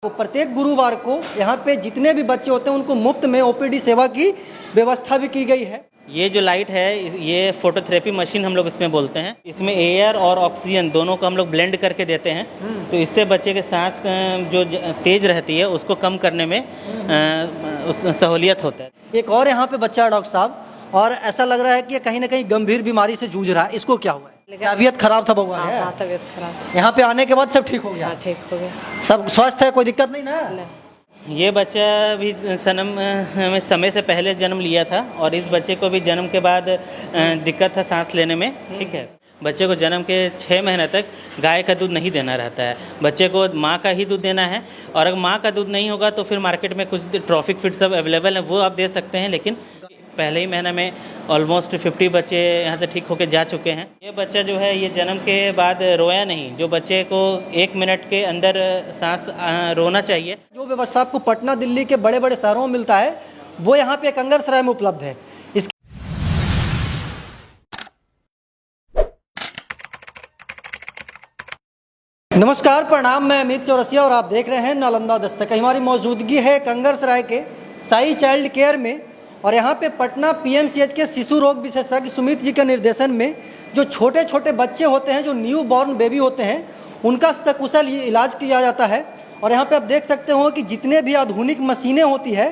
तो प्रत्येक गुरुवार को यहाँ पे जितने भी बच्चे होते हैं उनको मुफ्त में ओपीडी सेवा की व्यवस्था भी की गई है। ये जो लाइट है ये फोटोथेरेपी मशीन हम लोग इसमें बोलते हैं। इसमें एयर और ऑक्सीजन दोनों को हम लोग ब्लेंड करके देते हैं, तो इससे बच्चे के सांस जो तेज रहती है उसको कम करने में सहूलियत होता है। एक और यहाँ पे बच्चा है डॉक्टर साहब, और ऐसा लग रहा है कि ये कहीं ना कहीं गंभीर बीमारी से जूझ रहा है। इसको क्या हुआ है? तबीयत खराब था बउआ है? हाँ, तबीयत खराब। यहाँ पे आने के बाद सब ठीक हो गया? हाँ, ठीक हो गया। सब स्वस्थ है, कोई दिक्कत नहीं ना? ये बच्चा भी जन्म में समय से पहले जन्म लिया था और इस बच्चे को भी जन्म के बाद दिक्कत था सांस लेने में। ठीक है, बच्चे को जन्म के 6 महीने तक गाय का दूध नहीं देना रहता है, बच्चे को माँ का ही दूध देना है। और अगर माँ का दूध नहीं होगा तो फिर मार्केट में कुछ ट्रॉफिक फीड सब अवेलेबल है, वो आप दे सकते हैं। लेकिन पहले ही महीने में ऑलमोस्ट 50 बच्चे यहाँ से ठीक होकर जा चुके हैं। ये बच्चा जो है ये जन्म के बाद रोया नहीं, जो बच्चे को 1 मिनट के अंदर सांस रोना चाहिए। जो व्यवस्था आपको पटना दिल्ली के बड़े बड़े शहरों में मिलता है वो यहाँ पे कंगरसराय में उपलब्ध है। नमस्कार, प्रणाम, मैं अमित चौरसिया और आप देख रहे हैं नालंदा दस्तक। हमारी मौजूदगी है कंगरसराय के साई चाइल्ड केयर में, और यहाँ पे पटना पीएमसीएच के शिशु रोग विशेषज्ञ सुमित जी के निर्देशन में जो छोटे छोटे बच्चे होते हैं, जो न्यू बॉर्न बेबी होते हैं, उनका सकुशल इलाज किया जाता है। और यहाँ पे आप देख सकते हो कि जितने भी आधुनिक मशीनें होती है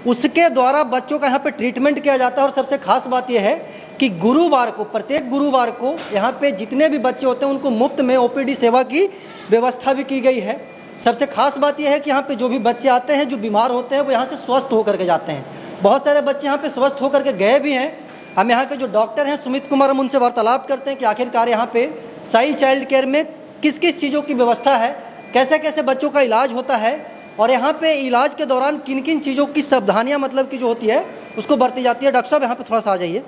उसके द्वारा बच्चों का यहाँ पे ट्रीटमेंट किया जाता है। और सबसे खास बात यह है कि गुरुवार को, प्रत्येक गुरुवार को यहाँ पे जितने भी बच्चे होते हैं उनको मुफ्त में ओपीडी सेवा की व्यवस्था भी की गई है। सबसे खास बात यह है कि यहाँ पे जो भी बच्चे आते हैं, जो बीमार होते हैं, वो यहाँ से स्वस्थ होकर के जाते हैं। बहुत सारे बच्चे यहाँ पे स्वस्थ होकर के गए भी हैं। हम यहाँ के जो डॉक्टर हैं सुमित कुमार, हम उनसे वार्तालाप करते हैं कि आखिरकार यहाँ पे साई चाइल्ड केयर में किस किस चीज़ों की व्यवस्था है, कैसे कैसे बच्चों का इलाज होता है, और यहाँ पे इलाज के दौरान किन किन चीज़ों की सावधानियाँ मतलब की जो होती है उसको बरती जाती है। डॉक्टर साहब यहाँ पे थोड़ा सा आ जाइए।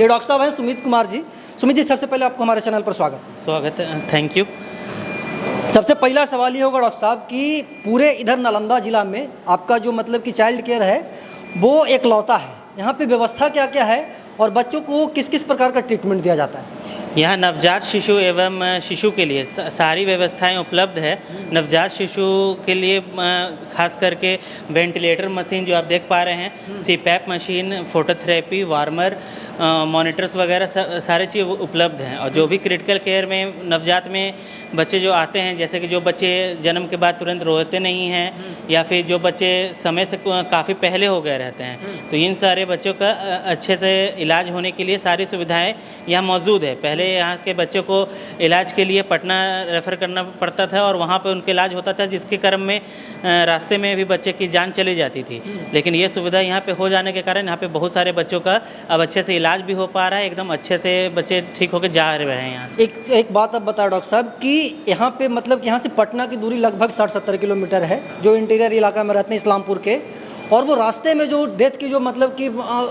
ये डॉक्टर साहब हैं सुमित कुमार जी। सुमित जी, सबसे पहले आपको हमारे चैनल पर स्वागत है, थैंक यू। सबसे पहला सवाल ये होगा डॉक्टर साहब कि पूरे इधर नालंदा जिला में आपका जो मतलब कि चाइल्ड केयर है वो एकलौता है, यहाँ पे व्यवस्था क्या क्या है और बच्चों को किस किस प्रकार का ट्रीटमेंट दिया जाता है? यहाँ नवजात शिशु एवं शिशु के लिए सारी व्यवस्थाएं उपलब्ध है। नवजात शिशु के लिए खास करके वेंटिलेटर मशीन जो आप देख पा रहे हैं, CPAP machine, phototherapy, warmer, monitors वगैरह सारी चीज़ उपलब्ध हैं। और जो भी क्रिटिकल केयर में नवजात में बच्चे जो आते हैं, जैसे कि जो बच्चे जन्म के बाद तुरंत रोते नहीं हैं या फिर जो बच्चे समय से काफ़ी पहले हो गए रहते हैं, तो इन सारे बच्चों का अच्छे से इलाज होने के लिए सारी सुविधाएं यहाँ मौजूद है। पहले यहाँ के बच्चों को इलाज के लिए पटना रेफ़र करना पड़ता था और वहाँ पर उनका इलाज होता था, जिसके क्रम में रास्ते में भी बच्चे की जान चली जाती थी। लेकिन ये सुविधा यहाँ पे हो जाने के कारण यहाँ पे बहुत सारे बच्चों का अब अच्छे से इलाज भी हो पा रहा है, एकदम अच्छे से बच्चे ठीक होकर जा रहे हैं यहाँ। एक बात अब बताओ डॉक्टर साहब कि यहाँ पे मतलब कि यहाँ से पटना की दूरी लगभग 60-70 किलोमीटर है, जो इंटीरियर इलाका में रहते हैं इस्लामपुर के, और वो रास्ते में जो डेथ की जो मतलब कि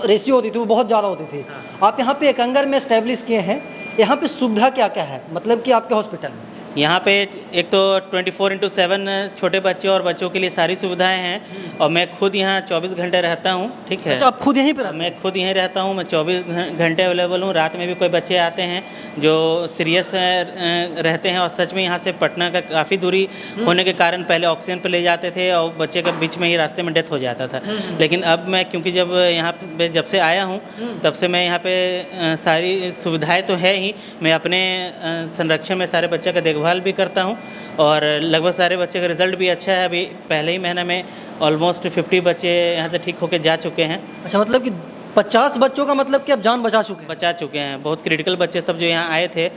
रेशियो होती थी वो बहुत ज़्यादा होती थी। आप यहाँ पे एकंगर में एस्टेब्लिश किए हैं, यहाँ पे सुविधा क्या क्या है मतलब कि आपके हॉस्पिटल में? यहाँ पे एक तो 24/7 छोटे बच्चों और बच्चों के लिए सारी सुविधाएं हैं। और मैं खुद यहाँ 24 घंटे रहता हूँ। ठीक है, अच्छा, आप खुद यहीं पर? मैं खुद यहीं रहता हूँ, मैं 24 घंटे अवेलेबल हूँ। रात में भी कोई बच्चे आते हैं जो सीरियस रहते हैं, और सच में यहाँ से पटना का काफ़ी दूरी होने के कारण पहले ऑक्सीजन पर ले जाते थे और बच्चे का बीच में ही रास्ते में डेथ हो जाता था। लेकिन अब मैं क्योंकि जब यहाँ पे जब से आया हूँ तब से मैं यहाँ पे सारी सुविधाएँ तो है ही, मैं अपने संरक्षण में सारे बच्चे का देखभाल भी करता हूं और लगभग सारे बच्चे का रिजल्ट भी अच्छा है। अभी पहले ही महीने में ऑलमोस्ट 50 बच्चे यहाँ से ठीक होकर जा चुके हैं। अच्छा, मतलब कि 50 बच्चों का मतलब कि आप जान बचा चुके हैं। बहुत क्रिटिकल बच्चे सब जो यहाँ आए थे,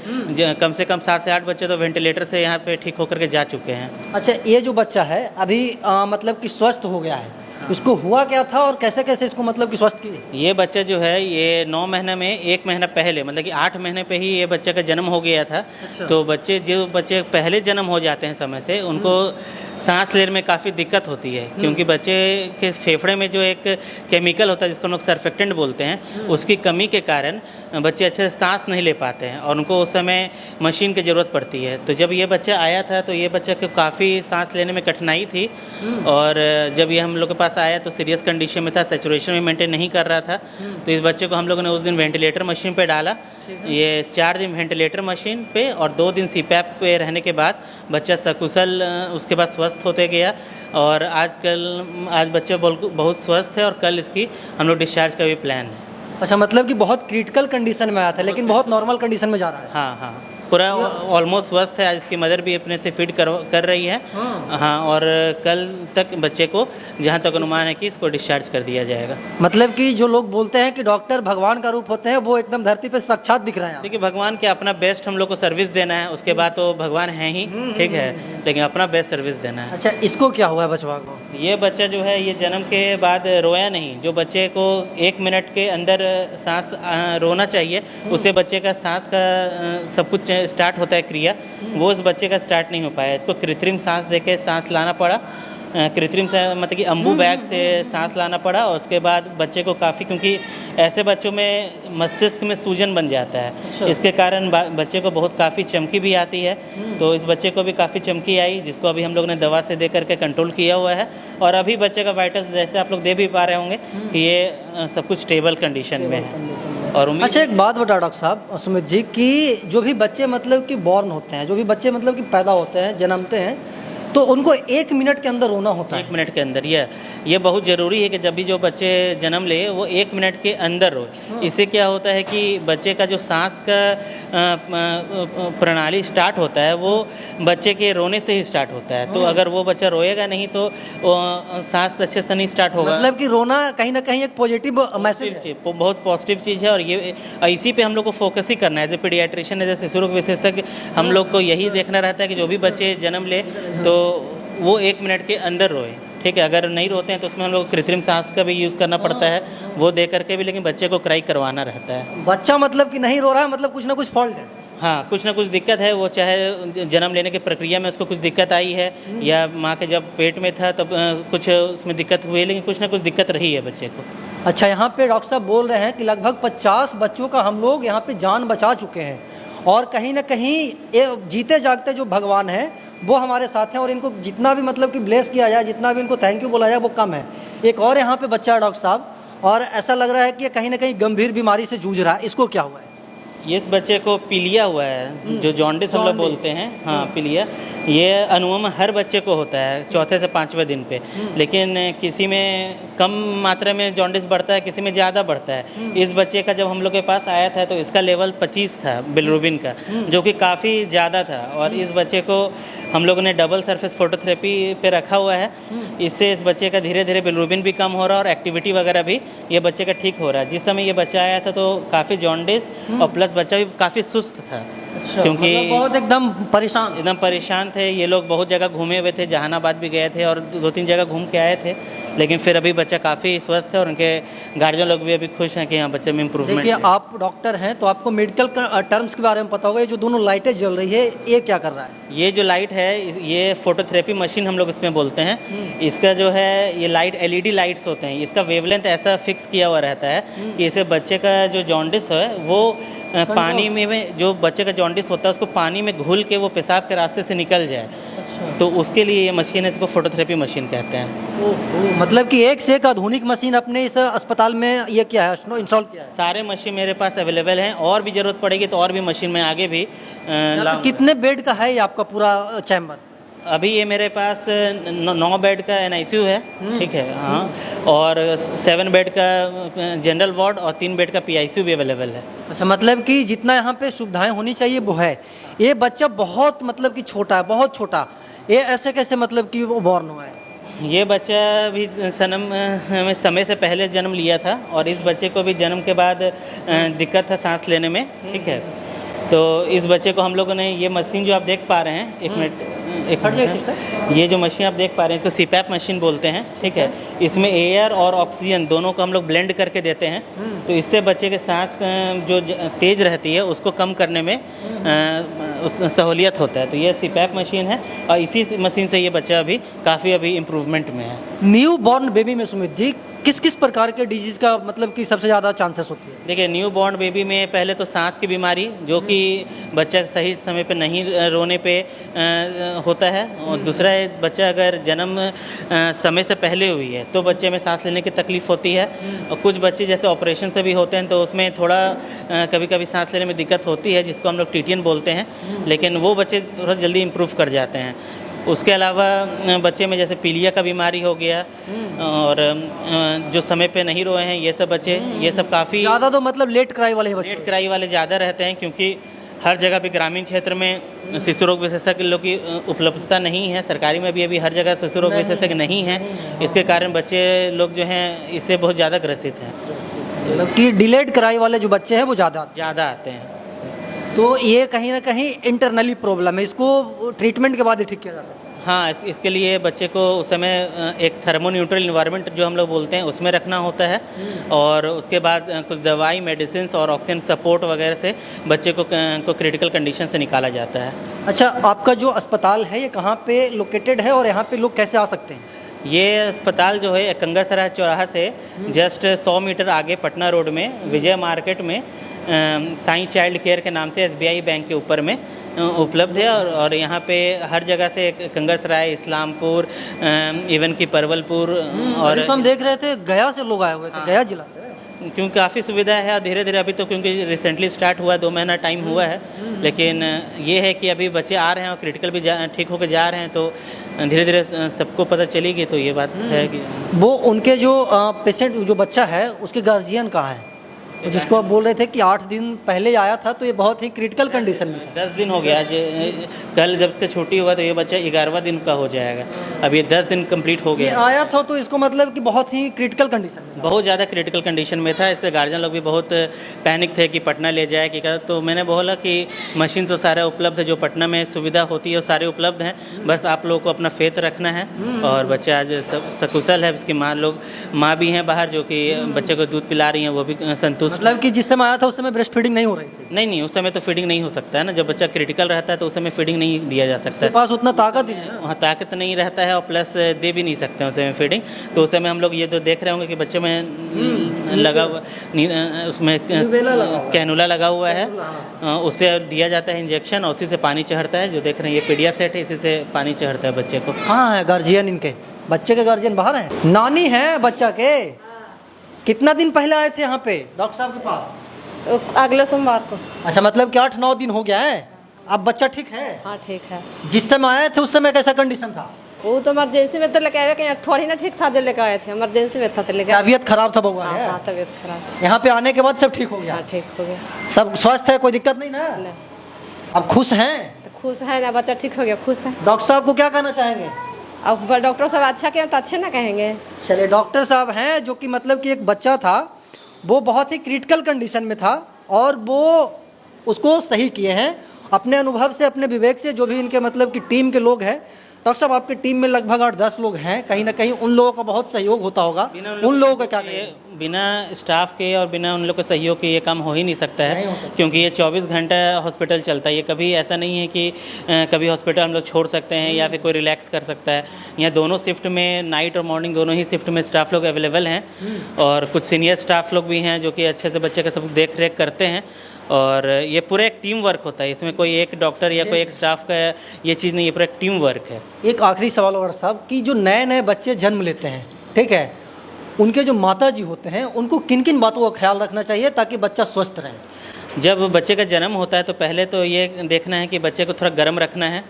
कम से कम 7 से 8 बच्चे तो वेंटिलेटर से यहाँ पे ठीक होकर के जा चुके हैं। अच्छा, ये जो बच्चा है अभी मतलब कि स्वस्थ हो गया है, इसको हुआ क्या था और कैसे कैसे इसको मतलब कि स्वस्थ किए? ये बच्चा जो है ये 9 महीने में 1 महीना पहले मतलब कि 8 महीने पे ही ये बच्चे का जन्म हो गया था। अच्छा। तो जो बच्चे पहले जन्म हो जाते हैं समय से, उनको सांस लेने में काफ़ी दिक्कत होती है, क्योंकि बच्चे के फेफड़े में जो एक केमिकल होता है जिसको हम लोग सर्फेक्टेंट बोलते हैं, उसकी कमी के कारण बच्चे अच्छे से सांस नहीं ले पाते हैं और उनको उस समय मशीन की ज़रूरत पड़ती है। तो जब ये बच्चा आया था तो ये बच्चे को काफ़ी सांस लेने में कठिनाई थी और जब ये हम लोग के पास आया तो सीरियस कंडीशन में था, सैचुरेशन भी मेंटेन नहीं कर रहा था। तो इस बच्चे को हम लोगों ने उस दिन वेंटिलेटर मशीन पे डाला। ये 4 दिन वेंटिलेटर मशीन पे और 2 दिन सीपैप पे रहने के बाद बच्चा सकुशल उसके बाद स्वस्थ होते गया और आज बच्चा बहुत स्वस्थ है और कल इसकी हम लोग डिस्चार्ज का भी प्लान है। अच्छा, मतलब कि बहुत क्रिटिकल कंडीशन में आया था लेकिन बहुत नॉर्मल कंडीशन में जा रहा है। हाँ, पूरा ऑलमोस्ट स्वस्थ है। आज इसकी मदर भी अपने से फीड कर रही है। हाँ, और कल तक बच्चे को जहाँ तक अनुमान है कि इसको डिस्चार्ज कर दिया जाएगा। मतलब कि जो लोग बोलते हैं कि डॉक्टर भगवान का रूप होते हैं, वो एकदम धरती पे साक्षात दिख रहे हैं। देखिए, भगवान के अपना बेस्ट हम लोग को सर्विस देना है, उसके बाद तो भगवान है ही, ठीक है, लेकिन अपना बेस्ट सर्विस देना है। अच्छा, इसको क्या हुआ है बचवा को? ये बच्चा जो है ये जन्म के बाद रोया नहीं। जो बच्चे को 1 मिनट के अंदर सांस रोना चाहिए, उससे बच्चे का सांस का सब कुछ स्टार्ट होता है क्रिया, वो इस बच्चे का स्टार्ट नहीं हो पाया। इसको कृत्रिम सांस देके सांस लाना पड़ा, कृत्रिम से मतलब कि अम्बू बैग से सांस लाना पड़ा और उसके बाद बच्चे को काफ़ी, क्योंकि ऐसे बच्चों में मस्तिष्क में सूजन बन जाता है। अच्छा। इसके कारण बच्चे को बहुत काफ़ी चमकी भी आती है। तो इस बच्चे को भी काफ़ी चमकी आई, जिसको अभी हम लोग ने दवा से दे करके कंट्रोल किया हुआ है और अभी बच्चे का वाइटल्स जैसे आप लोग दे भी पा रहे होंगे कि ये सब कुछ स्टेबल कंडीशन में है। और अच्छा, एक बात बता डॉक्टर साहब सुमित जी कि जो भी बच्चे मतलब कि बॉर्न होते हैं, जो भी बच्चे मतलब कि पैदा होते हैं, जन्मते हैं, तो उनको 1 मिनट के अंदर रोना होता है। 1 मिनट के अंदर ये बहुत ज़रूरी है कि जब भी जो बच्चे जन्म ले वो 1 मिनट के अंदर रोए। इससे क्या होता है कि बच्चे का जो सांस का प्रणाली स्टार्ट होता है वो बच्चे के रोने से ही स्टार्ट होता है। तो अगर वो बच्चा रोएगा नहीं तो सांस अच्छे से नहीं स्टार्ट होगा। मतलब कि रोना कहीं ना कहीं एक पॉजिटिव मैसेज है। बहुत पॉजिटिव चीज़ है और ये इसी पे हम लोग को फोकस ही करना है। As a paediatrician, as a शिशु रोग विशेषज्ञ, हम लोग को यही देखना रहता है कि जो भी बच्चे जन्म ले तो वो 1 मिनट के अंदर रोए, ठीक है। अगर नहीं रोते हैं तो उसमें हम लोग कृत्रिम सांस का भी यूज़ करना पड़ता है, वो दे करके भी, लेकिन बच्चे को क्राई करवाना रहता है। बच्चा मतलब कि नहीं रो रहा है, मतलब कुछ ना कुछ फॉल्ट है। हाँ, कुछ ना कुछ दिक्कत है। वो चाहे जन्म लेने की प्रक्रिया में उसको कुछ दिक्कत आई है या माँ के जब पेट में था तब कुछ उसमें दिक्कत हुई, लेकिन कुछ ना कुछ दिक्कत रही है बच्चे को। अच्छा, यहाँ पे डॉक्टर साहब बोल रहे हैं कि लगभग 50 बच्चों का हम लोग यहाँ पे जान बचा चुके हैं और कहीं ना कहीं ये जीते जागते जो भगवान हैं वो हमारे साथ हैं और इनको जितना भी मतलब कि ब्लेस किया जाए, जितना भी इनको थैंक यू बोला जाए वो कम है। एक और यहाँ पे बच्चा है डॉक्टर साहब और ऐसा लग रहा है कि ये कहीं ना कहीं गंभीर बीमारी से जूझ रहा है, इसको क्या हुआ है? ये इस बच्चे को पीलिया हुआ है, जो जॉन्डिस हम लोग बोलते हैं। हाँ, पीलिया ये अमूमन हर बच्चे को होता है 4थे से 5वें दिन पे, लेकिन किसी में कम मात्रा में जॉन्डिस बढ़ता है, किसी में ज़्यादा बढ़ता है। इस बच्चे का जब हम लोग के पास आया था तो इसका लेवल 25 था बिलिरुबिन का, जो कि काफ़ी ज़्यादा था और इस बच्चे को हम लोगों ने डबल सरफेस फोटोथेरेपी पे रखा हुआ है। इससे इस बच्चे का धीरे धीरे बिलिरुबिन भी कम हो रहा है और एक्टिविटी वगैरह भी ये बच्चे का ठीक हो रहा है। जिस समय ये बच्चा आया था तो काफ़ी जॉन्डिस और प्लस बच्चा भी काफ़ी सुस्त था। अच्छा, क्योंकि मतलब बहुत एकदम परेशान थे। ये लोग बहुत जगह घूमे हुए थे, जहानाबाद भी गए थे और 2-3 जगह घूम के आए थे, लेकिन फिर अभी बच्चा काफ़ी स्वस्थ है और उनके गार्जियन लोग भी अभी खुश हैं कि यहाँ बच्चे में इम्प्रूवमेंट। देखिए, आप डॉक्टर हैं तो आपको मेडिकल टर्म्स के बारे में पता होगा। ये जो दोनों लाइटें जल रही है ये क्या कर रहा है? ये जो लाइट है ये फोटोथेरेपी मशीन हम लोग इसमें बोलते हैं। इसका जो है ये लाइट LED लाइट्स होते हैं। इसका वेवलेंथ ऐसा फिक्स किया हुआ रहता है कि इसे बच्चे का जो जॉन्डिस है वो पानी में जो बच्चे का जॉन्डिस होता है उसको पानी में घुल के वो पेशाब के रास्ते से निकल जाए। तो उसके लिए ये मशीन है, इसको फोटोथेरेपी मशीन कहते हैं। मतलब कि एक से एक आधुनिक मशीन अपने इस अस्पताल में ये क्या है, इंस्टॉल किया है? सारे मशीन मेरे पास अवेलेबल हैं और भी ज़रूरत पड़ेगी तो और भी मशीन में आगे भी कितने बेड का है ये आपका पूरा चैम्बर? अभी ये मेरे पास 9 बेड का NICU है, ठीक है। हाँ, और 7 बेड का जनरल वार्ड और 3 बेड का PICU भी अवेलेबल है। अच्छा, मतलब कि जितना यहाँ पे सुविधाएं होनी चाहिए वो है। ये बच्चा बहुत मतलब कि छोटा है, बहुत छोटा, ये ऐसे कैसे मतलब कि वो बॉर्न हुआ है? ये बच्चा भी समय से पहले जन्म लिया था और इस बच्चे को भी जन्म के बाद दिक्कत था सांस लेने में, ठीक है। तो इस बच्चे को हम लोगों ने ये मशीन जो आप देख पा रहे हैं, एक मिनट, ये जो मशीन आप देख पा रहे हैं इसको CPAP मशीन बोलते हैं, ठीक है। इसमें एयर और ऑक्सीजन दोनों को हम लोग ब्लेंड करके देते हैं, तो इससे बच्चे के सांस जो तेज रहती है उसको कम करने में सहूलियत होता है। तो ये CPAP मशीन है और इसी मशीन से ये बच्चा अभी काफ़ी इम्प्रूवमेंट में है। न्यू बॉर्न बेबी में सुमित जी किस किस प्रकार के डिजीज़ का मतलब कि सबसे ज़्यादा चांसेस होती है? देखिए, न्यू बॉर्न बेबी में पहले तो सांस की बीमारी, जो कि बच्चा सही समय पे नहीं रोने पे होता है, और दूसरा है बच्चा अगर जन्म समय से पहले हुई है तो बच्चे में सांस लेने की तकलीफ़ होती है। और कुछ बच्चे जैसे ऑपरेशन से भी होते हैं तो उसमें थोड़ा कभी कभी सांस लेने में दिक्कत होती है, जिसको हम लोग टीटीएन बोलते हैं, लेकिन वो बच्चे थोड़ा जल्दी इम्प्रूव कर जाते हैं। उसके अलावा बच्चे में जैसे पीलिया का बीमारी हो गया, और जो समय पे नहीं रोए हैं ये सब बच्चे, ये सब काफ़ी ज़्यादा तो मतलब लेट क्राई वाले बच्चे। लेट क्राई वाले ज़्यादा रहते हैं, क्योंकि हर जगह पे ग्रामीण क्षेत्र में शिशु रोग विशेषज्ञ लोग की उपलब्धता नहीं है। सरकारी में भी अभी हर जगह शिशु रोग विशेषज्ञ नहीं है। इसके कारण बच्चे लोग जो हैं इससे बहुत ज़्यादा ग्रसित हैं, मतलब कि डिलेड क्राई वाले जो बच्चे हैं वो ज़्यादा आते हैं। तो ये कहीं ना कहीं इंटरनली प्रॉब्लम है, इसको ट्रीटमेंट के बाद ही ठीक किया जा सकता है। हाँ, इसके लिए बच्चे को उस समय एक थर्मोन्यूट्रल इन्वायरमेंट जो हम लोग बोलते हैं उसमें रखना होता है, और उसके बाद कुछ दवाई, मेडिसिन और ऑक्सीजन सपोर्ट वगैरह से बच्चे को क्रिटिकल कंडीशन से निकाला जाता है। अच्छा, आपका जो अस्पताल है ये कहाँ पे लोकेटेड है और यहाँ पे लोग कैसे आ सकते हैं? ये अस्पताल जो है कंगरसराय चौराहा से जस्ट 100 मीटर आगे पटना रोड में विजय मार्केट में साई चाइल्ड केयर के नाम से एसबीआई बैंक के ऊपर में उपलब्ध है। और यहाँ पे हर जगह से कंगरसराय, इस्लामपुर, इवन की परवलपुर, और तो हम देख रहे थे गया से लोग आए हुए थे, गया जिला से। क्योंकि काफ़ी सुविधा है, और धीरे धीरे अभी तो क्योंकि रिसेंटली स्टार्ट हुआ है, 2 महीना टाइम हुआ है, लेकिन ये है कि अभी बच्चे आ रहे हैं और क्रिटिकल भी ठीक होकर जा रहे हैं, तो धीरे धीरे सबको पता चलेगी। तो ये बात है कि वो उनके जो पेशेंट जो बच्चा है उसके गार्जियन कहाँ है, तो जिसको आप बोल रहे थे कि 8 दिन पहले आया था, तो ये बहुत ही क्रिटिकल कंडीशन में 10 दिन हो गया। कल जब इसका छुट्टी हुआ तो ये बच्चा 11वां दिन का हो जाएगा। अब ये 10 दिन कंप्लीट हो ये गया। आया था तो इसको मतलब कि बहुत ही क्रिटिकल कंडीशन में था। बहुत ज़्यादा क्रिटिकल कंडीशन में था। इसके गार्जियन लोग भी बहुत पैनिक थे कि पटना ले जाए कि क्या। तो मैंने बोला कि मशीन तो सारा उपलब्ध है, जो पटना में सुविधा होती है वो सारे उपलब्ध हैं, बस आप लोगों को अपना फेथ रखना है। और बच्चा आज सकुशल है। इसकी माँ भी हैं बाहर, जो कि बच्चे को दूध पिला रही हैं, वो भी संतुष्ट। मतलब कि जिस समय आया था उस समय ब्रेस्ट फीडिंग नहीं हो रही थी? नहीं, उस समय तो फीडिंग नहीं हो सकता है ना। जब बच्चा क्रिटिकल रहता है तो उस समय फीडिंग नहीं दिया जा सकता है। पास उतना ताकत ही नहीं है। वहाँ ताकत नहीं रहता है, और प्लस दे भी नहीं सकते हैं उस समय फीडिंग। तो उस समय हम लोग ये तो देख रहे होंगे कि बच्चे में लगा उसमें कैनुला लगा हुआ है, उससे दिया जाता है इंजेक्शन, और उसी से पानी चढ़ता है। जो देख रहे हैं ये पीडिया सेट है, इसी से पानी चढ़ता है बच्चे को। हाँ है गार्जियन, इनके बच्चे के गार्जियन बाहर हैं, नानी है बच्चा के। कितना दिन पहले आए थे यहाँ पे डॉक्टर साहब के पास? अगले सोमवार को। अच्छा, मतलब कि 8-9 दिन हो गया है। अब बच्चा ठीक है? हाँ ठीक है। जिस समय आए थे उस समय कैसा कंडीशन था? वो तो इमरजेंसी में तो लेके आए थे, थोड़ी ना ठीक था जो लेके आए थे, इमरजेंसी में था तो लेके आए। तबीयत खराब था बउआ हाँ, है? हाँ तबीयत खराब। यहाँ पे आने के बाद सब ठीक हो गया? हाँ ठीक हो गया, सब स्वस्थ है, कोई दिक्कत नहीं ना? नहीं। अब खुश हैं? तो खुश है ना, बच्चा ठीक हो गया, खुश है। डॉक्टर साहब को क्या कहना चाहेंगे? अब डॉक्टर साहब अच्छा किया तो अच्छे ना कहेंगे। चलिए, डॉक्टर साहब हैं जो कि मतलब कि एक बच्चा था, वो बहुत ही क्रिटिकल कंडीशन में था, और वो उसको सही किए हैं अपने अनुभव से, अपने विवेक से। जो भी इनके मतलब कि टीम के लोग हैं, डॉक्टर साहब आपकी टीम में लगभग 8-10 लोग हैं, कहीं ना कहीं उन लोगों का बहुत सहयोग होता होगा। उन लोगों का क्या कहें? बिना स्टाफ के और बिना उन लोग के सहयोग के ये काम हो ही नहीं सकता है, क्योंकि ये 24 घंटा हॉस्पिटल चलता है। ये कभी ऐसा नहीं है कि कभी हॉस्पिटल हम लोग छोड़ सकते हैं या फिर कोई रिलैक्स कर सकता है। यहाँ दोनों शिफ्ट में, नाइट और मॉर्निंग दोनों ही शिफ्ट में स्टाफ लोग अवेलेबल हैं, और कुछ सीनियर स्टाफ लोग भी हैं जो कि अच्छे से बच्चे का सब देख रेख करते हैं। और ये पूरा एक टीम वर्क होता है, इसमें कोई एक डॉक्टर या कोई एक स्टाफ का ये चीज़ नहीं, ये पूरा एक टीम वर्क है। एक आखिरी सवाल और साहब, कि जो नए नए बच्चे जन्म लेते हैं, ठीक है, उनके जो माता जी होते हैं उनको किन किन बातों का ख्याल रखना चाहिए ताकि बच्चा स्वस्थ रहे? जब बच्चे का जन्म होता है तो पहले तो ये देखना है कि बच्चे को थोड़ा गर्म रखना है,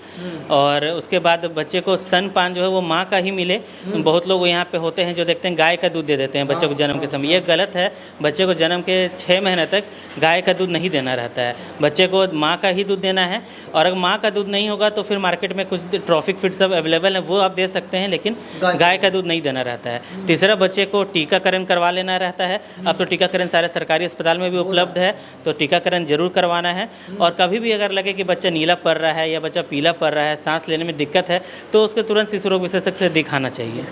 और उसके बाद बच्चे को स्तनपान जो है वो माँ का ही मिले। बहुत लोग यहाँ पे होते हैं जो देखते हैं गाय का दूध दे देते हैं बच्चे को जन्म के समय। ये गलत है। बच्चे को जन्म के 6 महीने तक गाय का दूध नहीं देना रहता है, बच्चे को माँ का ही दूध देना है। और अगर माँ का दूध नहीं होगा तो फिर मार्केट में कुछ ट्रॉफिक फीड सब अवेलेबल है, वो आप दे सकते हैं, लेकिन गाय का दूध नहीं देना रहता है। तीसरा, बच्चे को टीकाकरण करवा लेना रहता है। अब तो टीकाकरण सारे सरकारी अस्पताल में भी उपलब्ध है, तो टीकाकरण जरूर करवाना है। और कभी भी अगर लगे कि बच्चा नीला पड़ रहा है या बच्चा पीला पड़ रहा है, सांस लेने में दिक्कत है, तो उसको तुरंत शिशु रोग विशेषज्ञ से दिखाना चाहिए।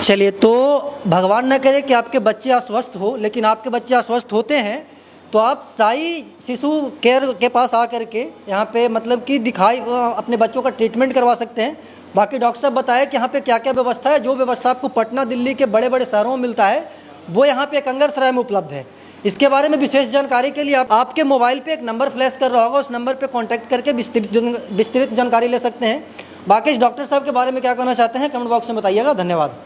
चलिए, तो भगवान न करे कि आपके बच्चे अस्वस्थ हो, लेकिन आपके बच्चे अस्वस्थ होते हैं तो आप साई शिशु केयर के पास आकर के यहाँ पे मतलब कि दिखाई अपने बच्चों का ट्रीटमेंट करवा सकते हैं। बाकी डॉक्टर साहब बताया कि यहाँ पे क्या क्या व्यवस्था है। जो व्यवस्था आपको पटना दिल्ली के बड़े बड़े शहरों में मिलता है वो यहाँ पे कंगरसराय में उपलब्ध है। इसके बारे में विशेष जानकारी के लिए आप आपके मोबाइल पे एक नंबर फ्लैश कर रहा होगा, उस नंबर पे कांटेक्ट करके विस्तृत जानकारी ले सकते हैं। बाकी इस डॉक्टर साहब के बारे में क्या कहना चाहते हैं कमेंट बॉक्स में बताइएगा। धन्यवाद।